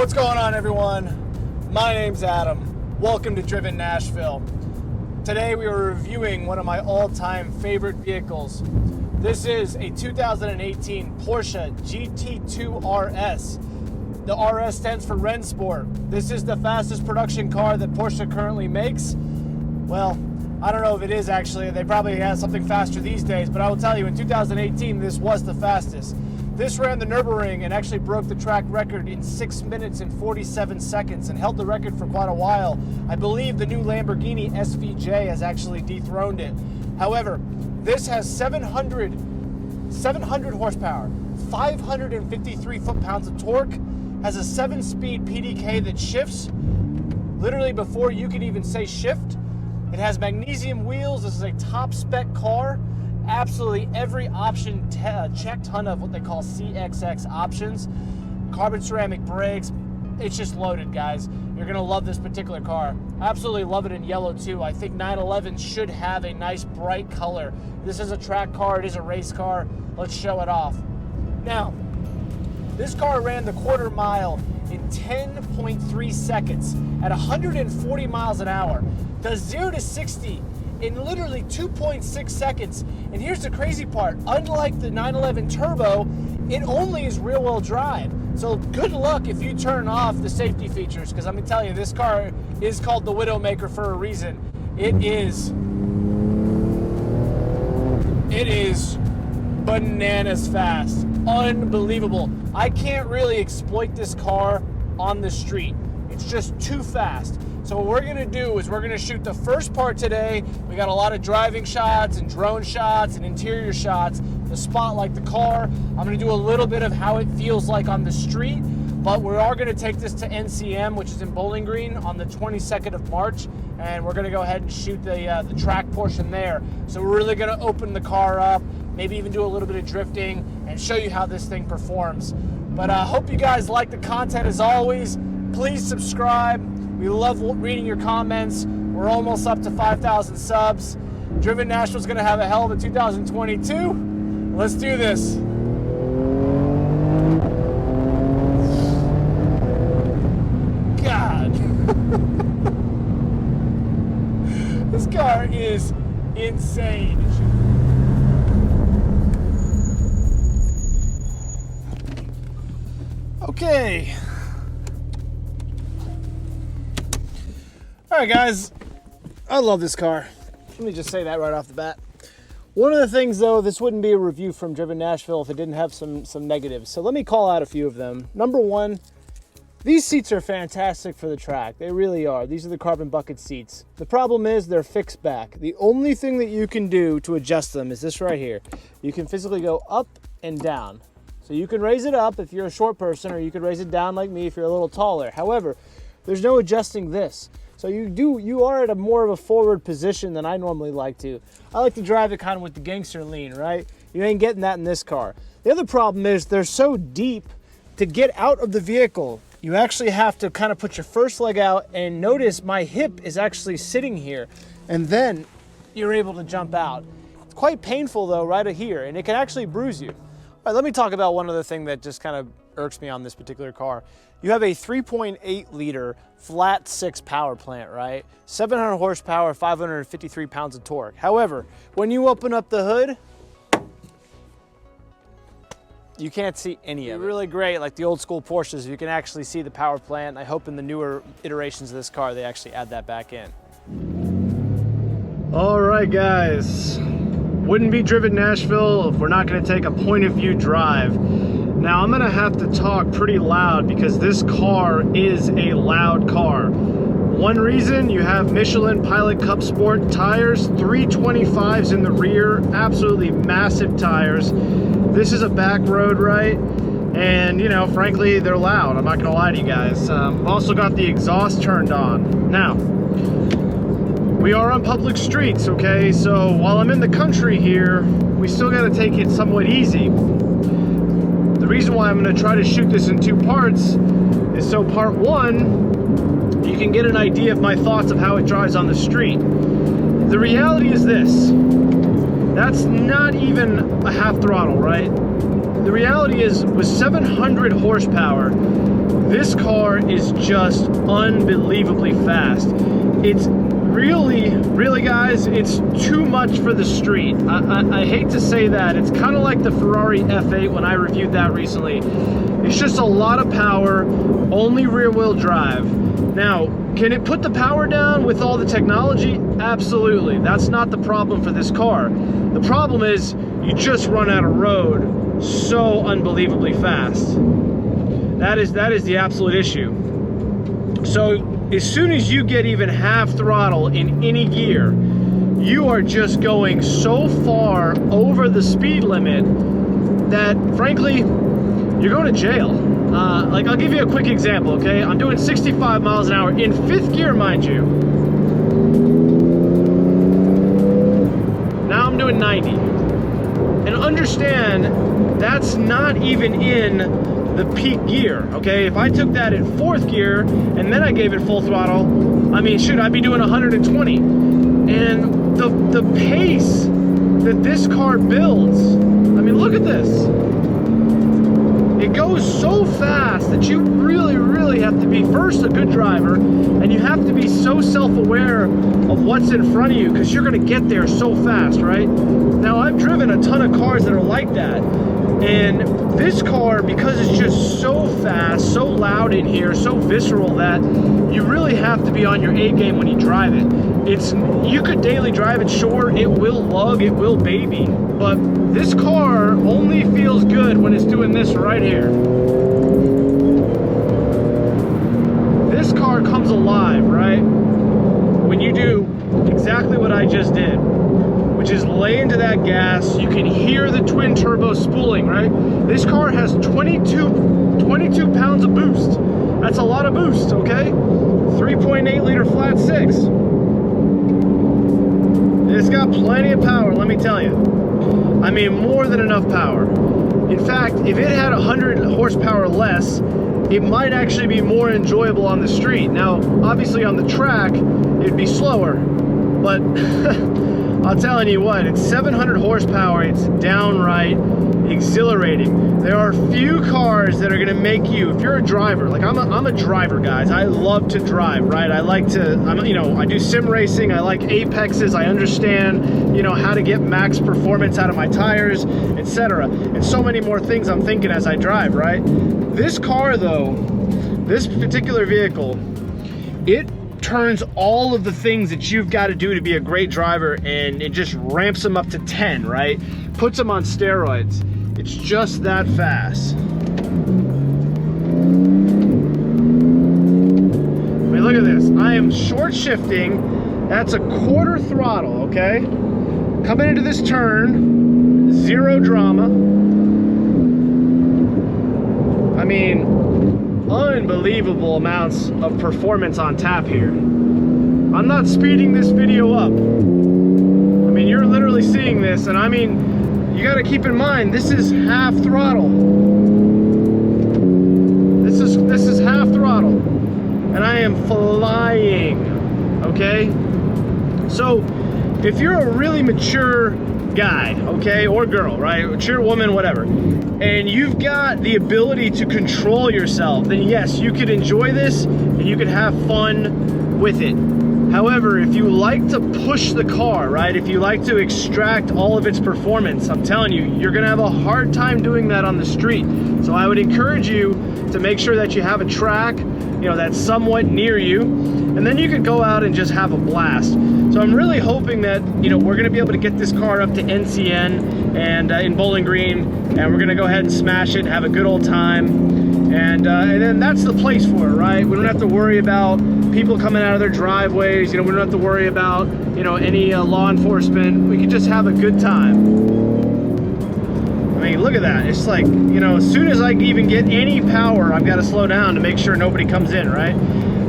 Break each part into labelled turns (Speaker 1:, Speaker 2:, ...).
Speaker 1: What's going on, everyone? My name's Adam. Welcome to Driven Nashville. Today we are reviewing one of my all-time favorite vehicles. This is a 2018 Porsche GT2RS. The RS stands for Rennsport. This is the fastest production car that Porsche currently makes. Well, I don't know if it is actually. They probably have something faster these days, but I will tell you, in 2018, this was the fastest. This ran the Nürburgring and actually broke the track record in 6 minutes and 47 seconds and held the record for quite a while. I believe the new Lamborghini SVJ has actually dethroned it. However, this has 700 horsepower, 553 foot-pounds of torque, has a 7-speed PDK that shifts literally before you can even say shift. It has magnesium wheels. This is a top spec car. Absolutely every option checked, ton of what they call CXX options. Carbon ceramic brakes. It's just loaded, guys. You're gonna love this particular car. Absolutely love it in yellow too. I think 911 should have a nice bright color. This is a track car, it is a race car. Let's show it off. Now, this car ran the quarter mile in 10.3 seconds at 140 miles an hour. Does 0 to 60 in literally 2.6 seconds. And here's the crazy part. Unlike the 911 Turbo, it only is rear-wheel drive. So good luck if you turn off the safety features, because I'm gonna tell you, this car is called the Widowmaker for a reason. It is bananas fast. Unbelievable. I can't really exploit this car on the street. It's just too fast. So what we're gonna do is we're gonna shoot the first part today. We got a lot of driving shots and drone shots and interior shots to spotlight the car. I'm gonna do a little bit of how it feels like on the street, but we are gonna take this to NCM, which is in Bowling Green, on the 22nd of March, and we're gonna go ahead and shoot the track portion there. So we're really gonna open the car up, maybe even do a little bit of drifting, and show you how this thing performs. But I hope you guys like the content as always. Please subscribe. We love reading your comments. We're almost up to 5,000 subs. Driven Nashville's gonna have a hell of a 2022. Let's do this. God. This car is insane. Okay. All right, guys, I love this car. Let me just say that right off the bat. One of the things, though, this wouldn't be a review from Driven Nashville if it didn't have some negatives. So let me call out a few of them. Number one, these seats are fantastic for the track. They really are. These are the carbon bucket seats. The problem is they're fixed back. The only thing that you can do to adjust them is this right here. You can physically go up and down. So you can raise it up if you're a short person, or you could raise it down like me if you're a little taller. However, there's no adjusting this. So you are at a more of a forward position than I normally like to. I like to drive it kind of with the gangster lean, right? You ain't getting that in this car. The other problem is they're so deep. To get out of the vehicle, you actually have to kind of put your first leg out, and notice my hip is actually sitting here, and then you're able to jump out. It's quite painful though, right here, and it can actually bruise you. All right, let me talk about one other thing that just kind of irks me on this particular car. You have a 3.8 liter flat 6 power plant, right? 700 horsepower, 553 pounds of torque. However, when you open up the hood, you can't see any of it. Really great, like the old school Porsches, you can actually see the power plant. I hope in the newer iterations of this car, they actually add that back in. All right, guys. Wouldn't be Driven Nashville if we're not gonna take a point of view drive. Now I'm gonna have to talk pretty loud because this car is a loud car. One reason, you have Michelin Pilot Clubsport tires, 325s in the rear, absolutely massive tires. This is a back road, right? And you know, frankly, they're loud. I'm not gonna lie to you guys. I've also got the exhaust turned on. Now, we are on public streets, okay? So while I'm in the country here, we still gotta take it somewhat easy. The reason why I'm gonna try to shoot this in 2 parts is so part 1, you can get an idea of my thoughts of how it drives on the street. The reality is this, that's not even a half throttle, right? the reality is, with 700 horsepower, this car is just unbelievably fast. It's really guys, it's too much for the street. I hate to say that. It's kind of like the Ferrari F8 when I reviewed that recently. It's just a lot of power, only rear wheel drive. Now, can it put the power down with all the technology? Absolutely. That's not the problem for this car. The problem is you just run out of road so unbelievably fast. That is the absolute issue. So as soon as you get even half throttle in any gear, you are just going so far over the speed limit that, frankly, you're going to jail. Like, I'll give you a quick example, okay? I'm doing 65 miles an hour in 5th gear, mind you. Now I'm doing 90. And understand, that's not even in the peak gear, okay? If I took that in 4th gear and then I gave it full throttle, I mean, shoot, I'd be doing 120. And the pace that this car builds, I mean, look at this. It goes so fast that you really have to be, first, a good driver, and you have to be so self-aware of what's in front of you, because you're going to get there so fast, right? Now, I've driven a ton of cars that are like that, and this car, because it's just so fast, so loud in here, so visceral, that you really have to be on your A game when you drive it. You could daily drive it, sure, it will lug, it will baby, but this car only feels good when it's doing this right here. This car comes alive, right? When you do exactly what I just did, which is lay into that gas. You can hear the twin turbo spooling, right? This car has 22 pounds of boost. That's a lot of boost, okay? 3.8 liter flat 6. It's got plenty of power, let me tell you. I mean, more than enough power. In fact, if it had 100 horsepower less, it might actually be more enjoyable on the street. Now, obviously on the track, it'd be slower, but I'm telling you what, it's 700 horsepower, it's downright exhilarating. There are few cars that are gonna make you, if you're a driver, like I'm a driver, guys. I love to drive, right? I like to, I do sim racing, I like apexes, I understand, how to get max performance out of my tires, etc. And so many more things I'm thinking as I drive, right? This car though, this particular vehicle, it turns all of the things that you've got to do to be a great driver, and it just ramps them up to 10, right? Puts them on steroids. It's just that fast. I mean, look at this. I am short shifting. That's a quarter throttle, okay? Coming into this turn, zero drama. I mean, unbelievable amounts of performance on tap here. I'm not speeding this video up. I mean, you're literally seeing this, and I mean, you got to keep in mind, this is half throttle. This is half throttle, and I am flying, okay? So, if you're a really mature guy, okay, or girl, right, mature woman, whatever, and you've got the ability to control yourself, then yes, you could enjoy this and you could have fun with it. However, if you like to push the car, right, if you like to extract all of its performance, I'm telling you, you're gonna have a hard time doing that on the street. So I would encourage you to make sure that you have a track, that's somewhat near you, and then you could go out and just have a blast. So I'm really hoping that, we're gonna be able to get this car up to NCN and in Bowling Green, and we're gonna go ahead and smash it and have a good old time. And then that's the place for it, right? We don't have to worry about people coming out of their driveways. We don't have to worry about, any law enforcement. We can just have a good time. I mean, look at that. It's like, as soon as I even get any power, I've got to slow down to make sure nobody comes in, right?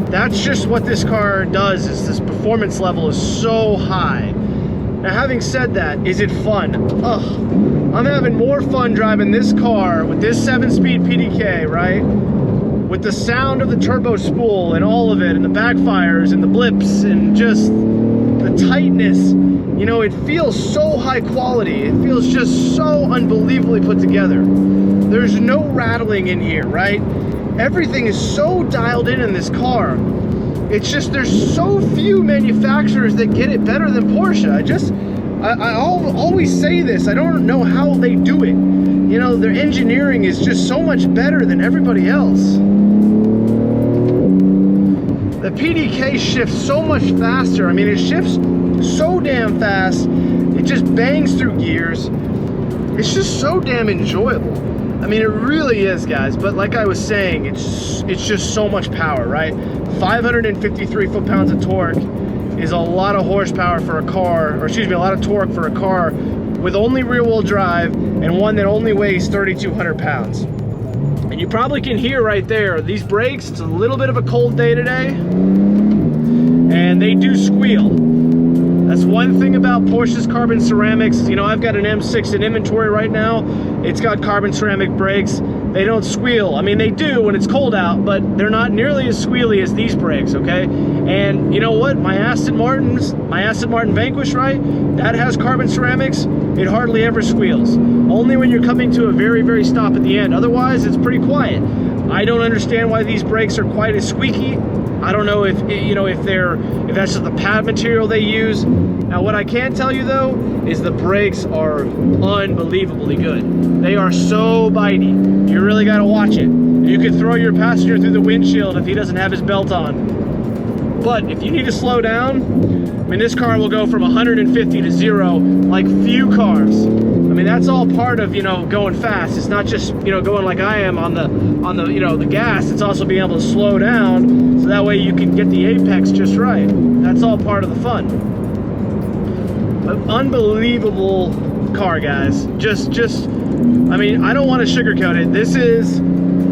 Speaker 1: That's just what this car does, is this performance level is so high. Now, having said that, is it fun? Ugh. I'm having more fun driving this car with this 7-speed PDK, right? with the sound of the turbo spool and all of it, and the backfires and the blips and just the tightness, you know, it feels so high quality. It feels just so unbelievably put together. There's no rattling in here, right? Everything is so dialed in this car. It's just, there's so few manufacturers that get it better than Porsche. I always say this, I don't know how they do it. You know, their engineering is just so much better than everybody else. The PDK shifts so much faster. I mean, it shifts so damn fast. It just bangs through gears. It's just so damn enjoyable. I mean, it really is, guys. But like I was saying, it's just so much power, right? 553 foot-pounds of torque is a lot of horsepower for a car, or excuse me, a lot of torque for a car with only rear-wheel drive and one that only weighs 3,200 pounds. And you probably can hear right there, these brakes, it's a little bit of a cold day today, and they do squeal. That's one thing about Porsche's carbon ceramics. You know, I've got an M6 in inventory right now. It's got carbon ceramic brakes. They don't squeal. I mean, they do when it's cold out, but they're not nearly as squealy as these brakes, okay? And you know what? My Aston Martin Vanquish, right? That has carbon ceramics. It hardly ever squeals. Only when you're coming to a very, very stop at the end. Otherwise, it's pretty quiet. I don't understand why these brakes are quite as squeaky. I don't know if, you know, if that's just the pad material they use. Now, what I can tell you though is the brakes are unbelievably good. They are so bitey. You really got to watch it. You could throw your passenger through the windshield if he doesn't have his belt on. But if you need to slow down, I mean, this car will go from 150 to 0 like few cars. I mean, that's all part of, you know, going fast. It's not just, you know, going like I am on the you know, the gas. It's also being able to slow down so that way you can get the apex just right. That's all part of the fun. An unbelievable car, guys. Just I mean, I don't want to sugarcoat it. This is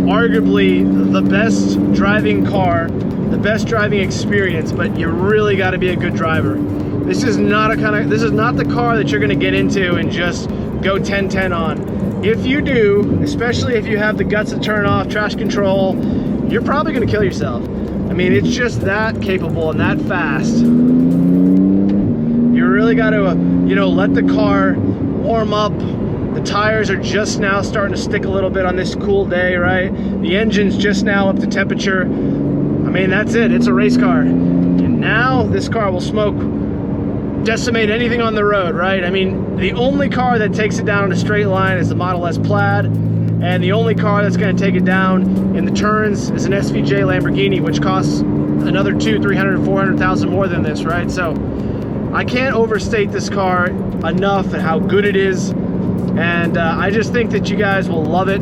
Speaker 1: arguably the best driving car, the best driving experience, but you really got to be a good driver. This is not the car that you're going to get into and just go 10-10 on. If you do, especially if you have the guts to turn off traction control, you're probably going to kill yourself. I mean, it's just that capable and that fast. You really got to, you know, let the car warm up. The tires are just now starting to stick a little bit on this cool day, right? The engine's just now up to temperature. I mean, that's it. It's a race car. And now this car will decimate anything on the road, right? I mean, the only car that takes it down in a straight line is the Model S Plaid, and the only car that's going to take it down in the turns is an SVJ Lamborghini, which costs another $200,000, $300,000, $400,000 more than this, right? So I can't overstate this car enough and how good it is, and I just think that you guys will love it.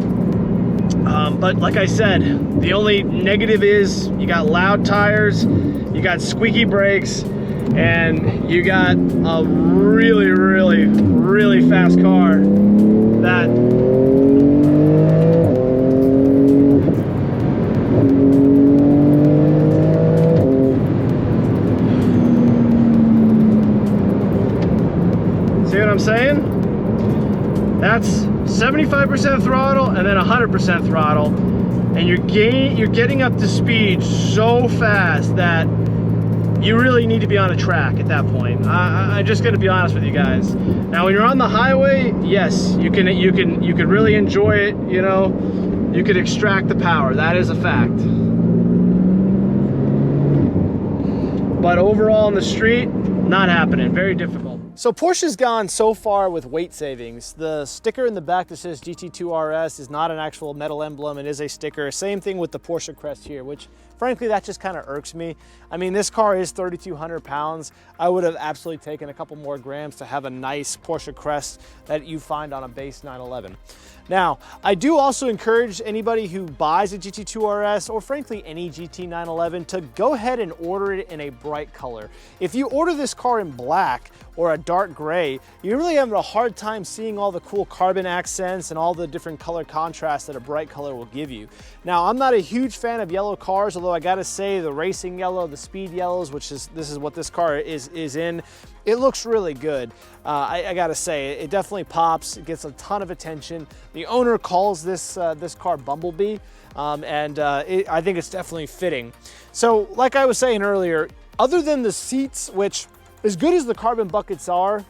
Speaker 1: But like I said, the only negative is you got loud tires, you got squeaky brakes, and you got a really, really, really fast car that see what I'm saying? That's 75% throttle and then 100% throttle, and you're getting up to speed so fast that you really need to be on a track at that point. I'm just gonna be honest with you guys. Now, when you're on the highway, yes, you can really enjoy it. You know, you could extract the power. That is a fact. But overall on the street, not happening. Very difficult. So Porsche's gone so far with weight savings. The sticker in the back that says GT2RS is not an actual metal emblem. It is a sticker. Same thing with the Porsche crest here, which frankly, that just kind of irks me. I mean, this car is 3,200 pounds. I would have absolutely taken a couple more grams to have a nice Porsche crest that you find on a base 911. Now, I do also encourage anybody who buys a GT2RS or frankly any GT911 to go ahead and order it in a bright color. If you order this car in black, or a dark gray, you really have a hard time seeing all the cool carbon accents and all the different color contrasts that a bright color will give you. Now, I'm not a huge fan of yellow cars, although I gotta say the racing yellow, the speed yellows, this is what this car is in, it looks really good. I gotta say, it definitely pops, it gets a ton of attention. The owner calls this car Bumblebee, I think it's definitely fitting. So, like I was saying earlier, other than the seats, which as good as the carbon buckets are,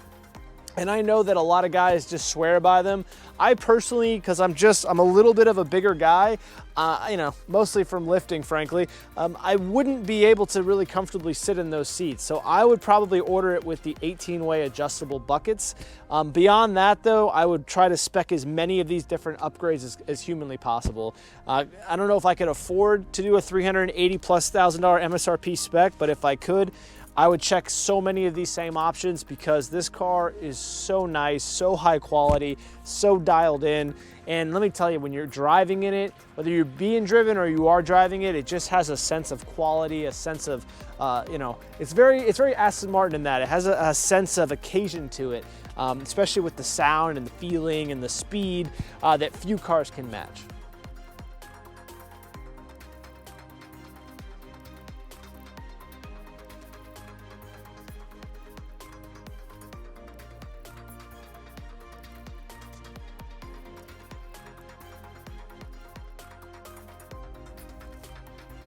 Speaker 1: and I know that a lot of guys just swear by them, I personally, because I'm a little bit of a bigger guy, you know, mostly from lifting, frankly, I wouldn't be able to really comfortably sit in those seats. So I would probably order it with the 18-way adjustable buckets. Beyond that, though, I would try to spec as many of these different upgrades as humanly possible. I don't know if I could afford to do a $380,000+ MSRP spec, but if I could, I would check so many of these same options because this car is so nice, so high quality, so dialed in. And let me tell you, when you're driving in it, whether you're being driven or you are driving it, it just has a sense of quality, a sense of, you know, it's very Aston Martin in that. It has a sense of occasion to it, especially with the sound and the feeling and the speed that few cars can match.